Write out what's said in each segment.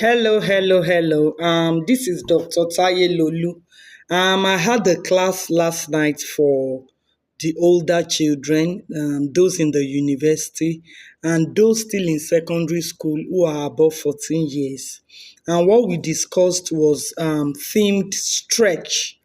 Hello. This is Dr. Taye Lolu. I had a class last night for the older children, those in the university, and those still in secondary school who are above 14 years. And what we discussed was themed stretch.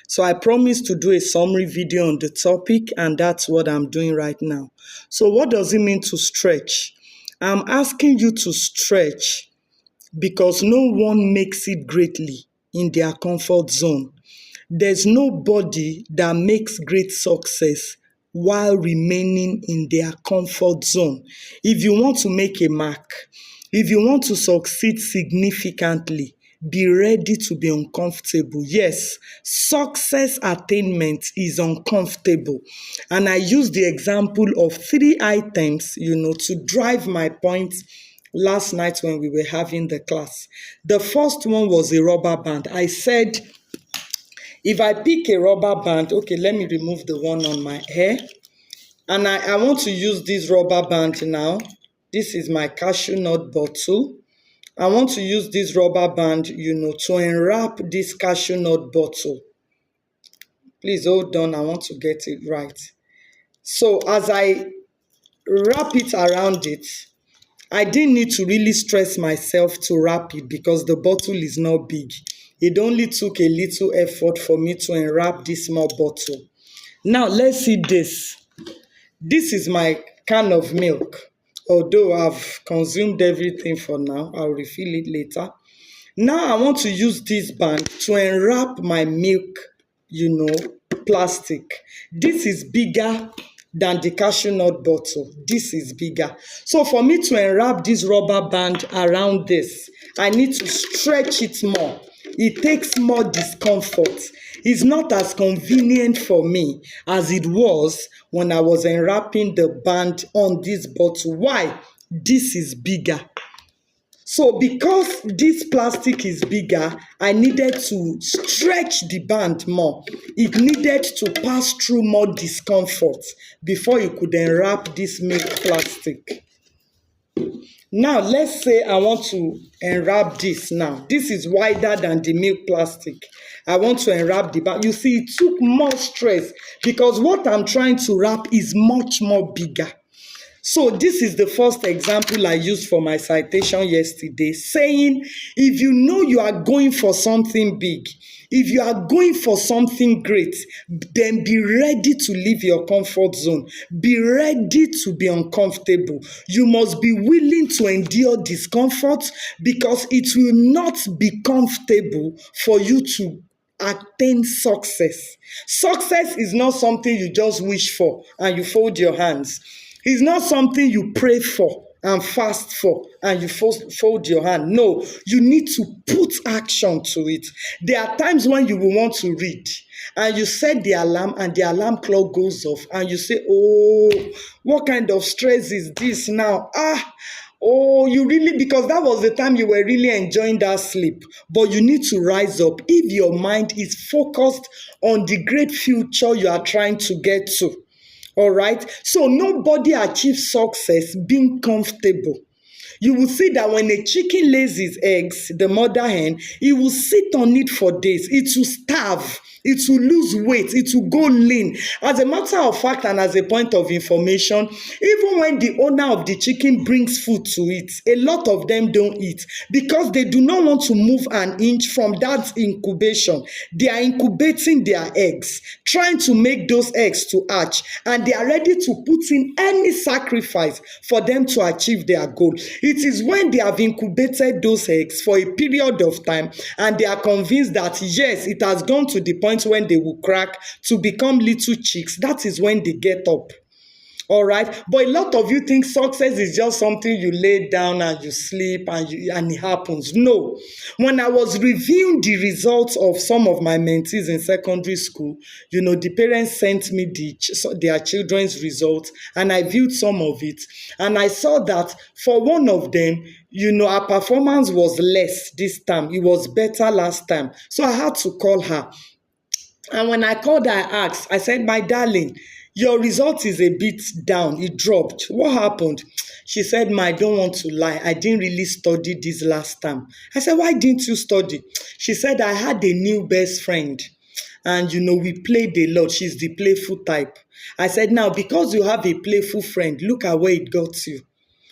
So I promised to do a summary video on the topic, and that's what I'm doing right now. So, what does it mean to stretch? I'm asking you to stretch because no one makes it greatly in their comfort zone. There's nobody that makes great success while remaining in their comfort zone. If you want to make a mark, if you want to succeed significantly, be ready to be uncomfortable. Yes, success attainment is uncomfortable. And I use the example of three items, to drive my point last night when we were having the class. The first one was a rubber band. I said, if I pick a rubber band, okay, let me remove the one on my hair. And I want to use this rubber band now. This is my cashew nut bottle. I want to use this rubber band, to enwrap this cashew nut bottle. Please hold on, I want to get it right. So as I wrap it around it, I didn't need to really stress myself to wrap it because the bottle is not big. It only took a little effort for me to unwrap this small bottle. Now let's see this. This is my can of milk. Although I've consumed everything for now, I'll refill it later. Now I want to use this band to unwrap my milk, plastic. This is bigger than the cashew nut bottle. This is bigger. So for me to unwrap this rubber band around this, I need to stretch it more. It takes more discomfort. It's not as convenient for me as it was when I was unwrapping the band on this bottle. Why? This is bigger. So because this plastic is bigger, I needed to stretch the band more. It needed to pass through more discomfort before you could unwrap this milk plastic. Now, let's say I want to unwrap this now. This is wider than the milk plastic. I want to unwrap the bag. You see, it took more stress because what I'm trying to wrap is much more bigger. So this is the first example I used for my citation yesterday, saying if you know you are going for something big, if you are going for something great, then be ready to leave your comfort zone. Be ready to be uncomfortable. You must be willing to endure discomfort because it will not be comfortable for you to attain success. Success is not something you just wish for and you fold your hands. It's not something you pray for and fast for and you fold your hand. No, you need to put action to it. There are times when you will want to read and you set the alarm and the alarm clock goes off and you say, oh, what kind of stress is this now? Oh, you really, because that was the time you were really enjoying that sleep. But you need to rise up if your mind is focused on the great future you are trying to get to. All right. So nobody achieves success being comfortable. You will see that when a chicken lays its eggs, the mother hen, it will sit on it for days. It will starve. It will lose weight. It will go lean. As a matter of fact, and as a point of information, even when the owner of the chicken brings food to it, a lot of them don't eat because they do not want to move an inch from that incubation. They are incubating their eggs, trying to make those eggs to hatch, and they are ready to put in any sacrifice for them to achieve their goal. It is when they have incubated those eggs for a period of time and they are convinced that yes, it has gone to the point when they will crack to become little chicks. That is when they get up. All right. But a lot of you think success is just something you lay down and you sleep and it happens. No. When I was reviewing the results of some of my mentees in secondary school, the parents sent me their children's results and I viewed some of it. And I saw that for one of them, her performance was less this time. It was better last time. So I had to call her. And when I called her, I asked, I said, my darling, your result is a bit down. It dropped. What happened? She said, Ma, I don't want to lie. I didn't really study this last time. I said, why didn't you study? She said, I had a new best friend. And, we played a lot. She's the playful type. I said, now, because you have a playful friend, look at where it got you.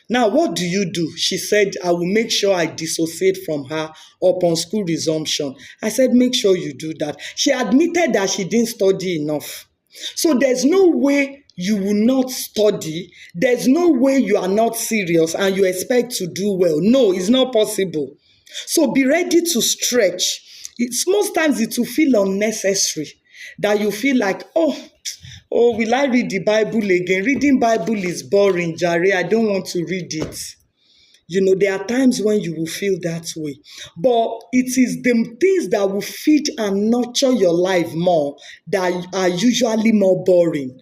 Now, what do you do? She said, I will make sure I dissociate from her upon school resumption. I said, make sure you do that. She admitted that she didn't study enough. So there's no way you will not study. There's no way you are not serious and you expect to do well. No, it's not possible. So be ready to stretch. Most times it will feel unnecessary, that you feel like, will I read the Bible again? Reading Bible is boring, Jare. I don't want to read it. There are times when you will feel that way. But it is the things that will feed and nurture your life more that are usually more boring.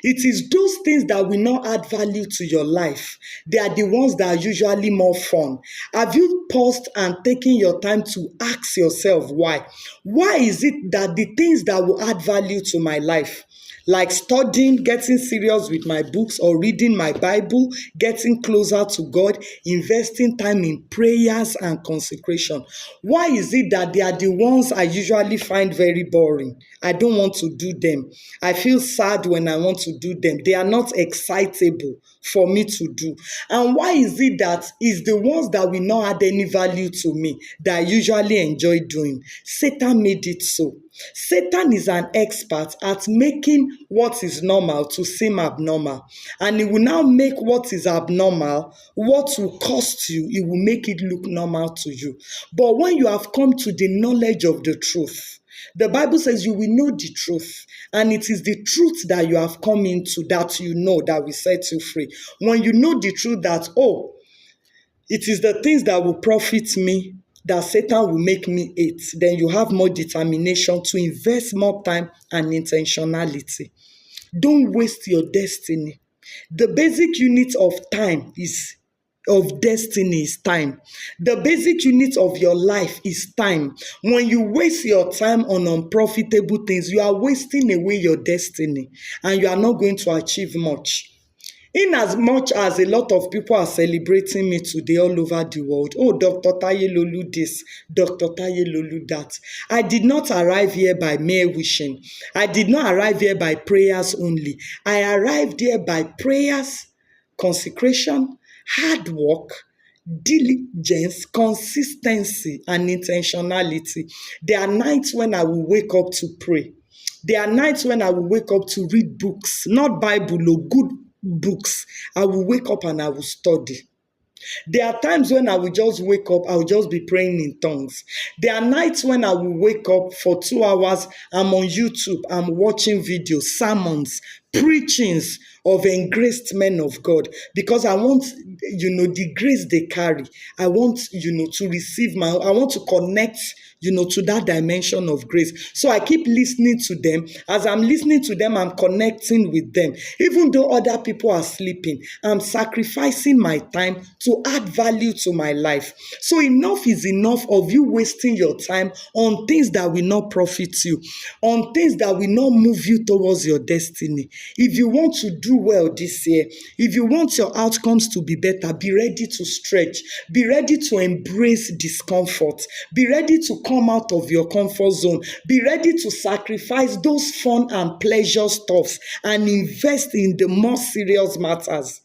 It is those things that will not add value to your life. They are the ones that are usually more fun. Have you paused and taken your time to ask yourself why? Why is it that the things that will add value to my life, like studying, getting serious with my books or reading my Bible, getting closer to God, investing time in prayers and consecration. Why is it that they are the ones I usually find very boring? I don't want to do them. I feel sad when I want to do them. They are not excitable for me to do. And why is it that it's the ones that will not add any value to me that I usually enjoy doing? Satan made it so. Satan is an expert at making what is normal to seem abnormal. And he will now make what is abnormal, what will cost you, he will make it look normal to you. But when you have come to the knowledge of the truth, the Bible says you will know the truth. And it is the truth that you have come into that that will set you free. When you know the truth that, it is the things that will profit me that Satan will make me hate, then you have more determination to invest more time and intentionality. Don't waste your destiny. The basic unit of destiny is time. The basic unit of your life is time. When you waste your time on unprofitable things, you are wasting away your destiny and you are not going to achieve much. In as much as a lot of people are celebrating me today all over the world, Dr. Taye Lolu this, Dr. Taye Lolu that, I did not arrive here by mere wishing. I did not arrive here by prayers only. I arrived here by prayers, consecration, hard work, diligence, consistency, and intentionality. There are nights when I will wake up to pray. There are nights when I will wake up to read books, not Bible, good books. I will wake up and I will study. There are times when I will just wake up, I will just be praying in tongues. There are nights when I will wake up for 2 hours, I'm on YouTube, I'm watching videos, sermons, preachings of engraced men of God, because I want, the grace they carry. I want, to receive I want to connect, to that dimension of grace. So I keep listening to them. As I'm listening to them, I'm connecting with them. Even though other people are sleeping, I'm sacrificing my time to add value to my life. So enough is enough of you wasting your time on things that will not profit you, on things that will not move you towards your destiny. If you want to do well this year, if you want your outcomes to be better, be ready to stretch, be ready to embrace discomfort, be ready to come out of your comfort zone, be ready to sacrifice those fun and pleasure stuffs and invest in the more serious matters.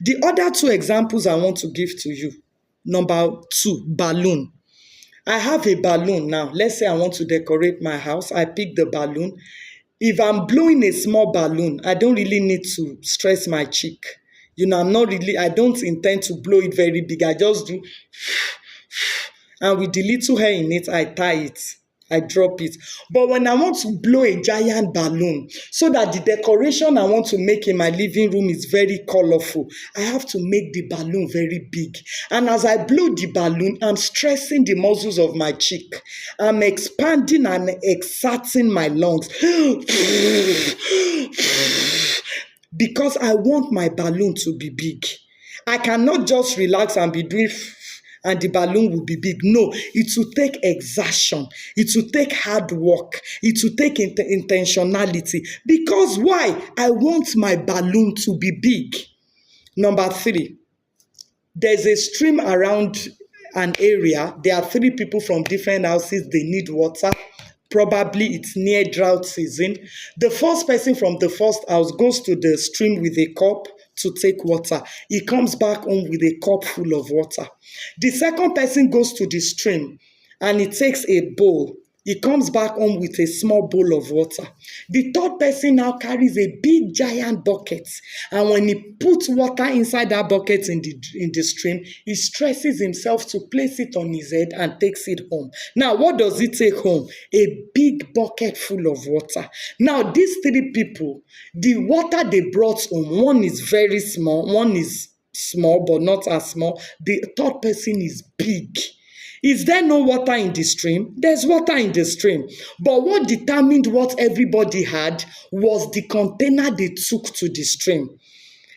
The other 2 examples I want to give to you. Number 2, balloon. I have a balloon now. Let's say I want to decorate my house. I pick the balloon. If I'm blowing a small balloon, I don't really need to stress my cheek. I don't intend to blow it very big. I just do, and with the little hair in it, I tie it. I drop it. But when I want to blow a giant balloon, so that the decoration I want to make in my living room is very colorful, I have to make the balloon very big. And as I blow the balloon, I'm stressing the muscles of my cheek. I'm expanding and exerting my lungs. Because I want my balloon to be big. I cannot just relax and be doing and the balloon will be big. No, it will take exertion. It will take hard work. It will take intentionality. Because why? I want my balloon to be big. Number 3, there's a stream around an area. There are 3 people from different houses. They need water. Probably it's near drought season. The first person from the first house goes to the stream with a cup to take water. He comes back home with a cup full of water. The second person goes to the stream and he takes a bowl. He comes back home with a small bowl of water. The third person now carries a big giant bucket. And when he puts water inside that bucket in the stream, he stresses himself to place it on his head and takes it home. Now, what does he take home? A big bucket full of water. Now, these 3 people, the water they brought home, one is very small, one is small but not as small. The third person is big. Is there no water in the stream? There's water in the stream. But what determined what everybody had was the container they took to the stream.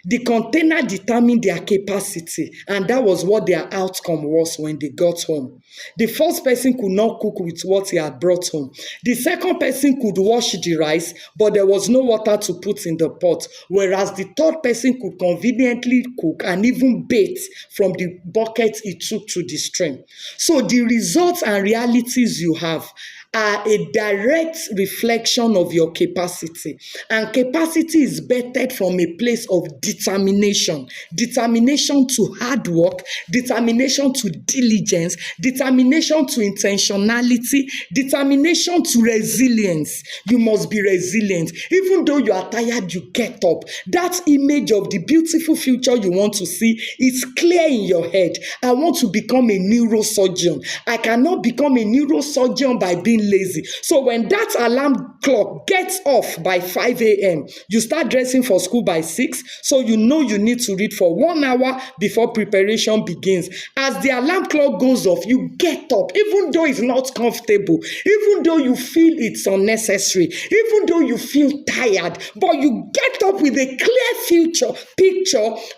The container determined their capacity, and that was what their outcome was when they got home. The first person could not cook with what he had brought home. The second person could wash the rice, but there was no water to put in the pot, whereas the third person could conveniently cook and even bathe from the bucket he took to the stream. So the results and realities you have are a direct reflection of your capacity. And capacity is bettered from a place of determination. Determination to hard work, determination to diligence, determination to intentionality, determination to resilience. You must be resilient. Even though you are tired, you get up. That image of the beautiful future you want to see is clear in your head. I want to become a neurosurgeon. I cannot become a neurosurgeon by being lazy. So when that alarm clock gets off by 5 a.m., you start dressing for school by 6, so you know you need to read for 1 hour before preparation begins. As the alarm clock goes off, you get up, even though it's not comfortable, even though you feel it's unnecessary, even though you feel tired, but you get up with a clear picture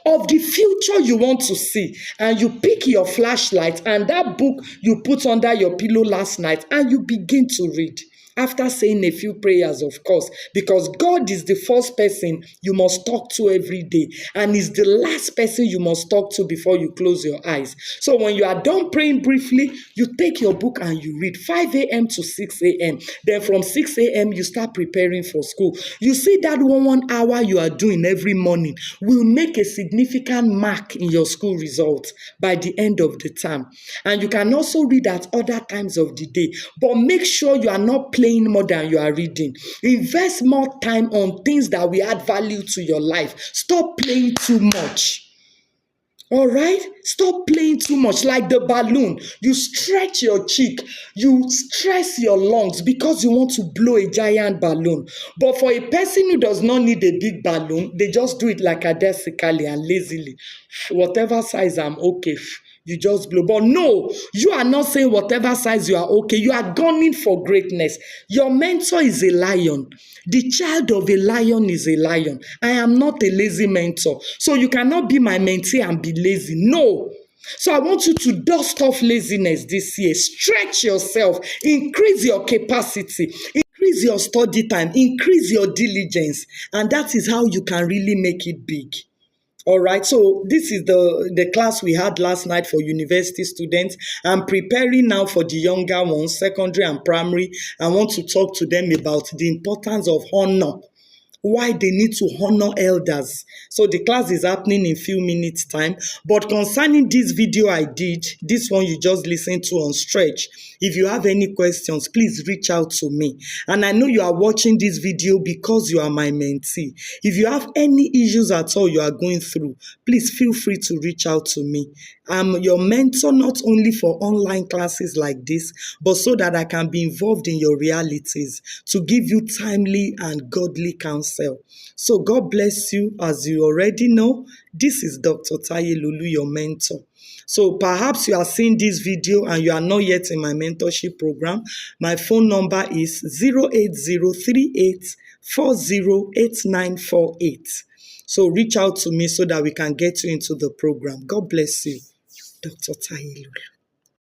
of the future you want to see, and you pick your flashlight and that book you put under your pillow last night, and you begin to read. After saying a few prayers, of course, because God is the first person you must talk to every day, and is the last person you must talk to before you close your eyes. So when you are done praying briefly, you take your book and you read 5 a.m. to 6 a.m. Then from 6 a.m. you start preparing for school. You see that 1 hour you are doing every morning will make a significant mark in your school results by the end of the term. And you can also read at other times of the day, but make sure you are not playing more than you are reading. Invest more time on things that will add value to your life. Stop playing too much. All right? Stop playing too much. Like the balloon, you stretch your cheek, you stress your lungs because you want to blow a giant balloon. But for a person who does not need a big balloon, they just do it lackadaisically and lazily. Whatever size, I'm okay. You just blow. But no, you are not saying whatever size you are okay. You are gunning for greatness. Your mentor is a lion. The child of a lion is a lion. I am not a lazy mentor. So you cannot be my mentee and be lazy. No. So I want you to dust off laziness this year. Stretch yourself. Increase your capacity. Increase your study time. Increase your diligence. And that is how you can really make it big. All right, so this is the class we had last night for university students. I'm preparing now for the younger ones, secondary and primary. I want to talk to them about the importance of honor, why they need to honor elders. So the class is happening in a few minutes time. But concerning this video I did, this one you just listened to on Stretch, if you have any questions, please reach out to me. And I know you are watching this video because you are my mentee. If you have any issues at all you are going through, please feel free to reach out to me. I'm your mentor not only for online classes like this, but so that I can be involved in your realities to give you timely and godly counsel. So God bless you. As you already know, this is Dr. Taye Lulu, your mentor. So perhaps you are seeing this video and you are not yet in my mentorship program. My phone number is 08038408948. So reach out to me so that we can get you into the program. God bless you. Dr. Taye Lulu.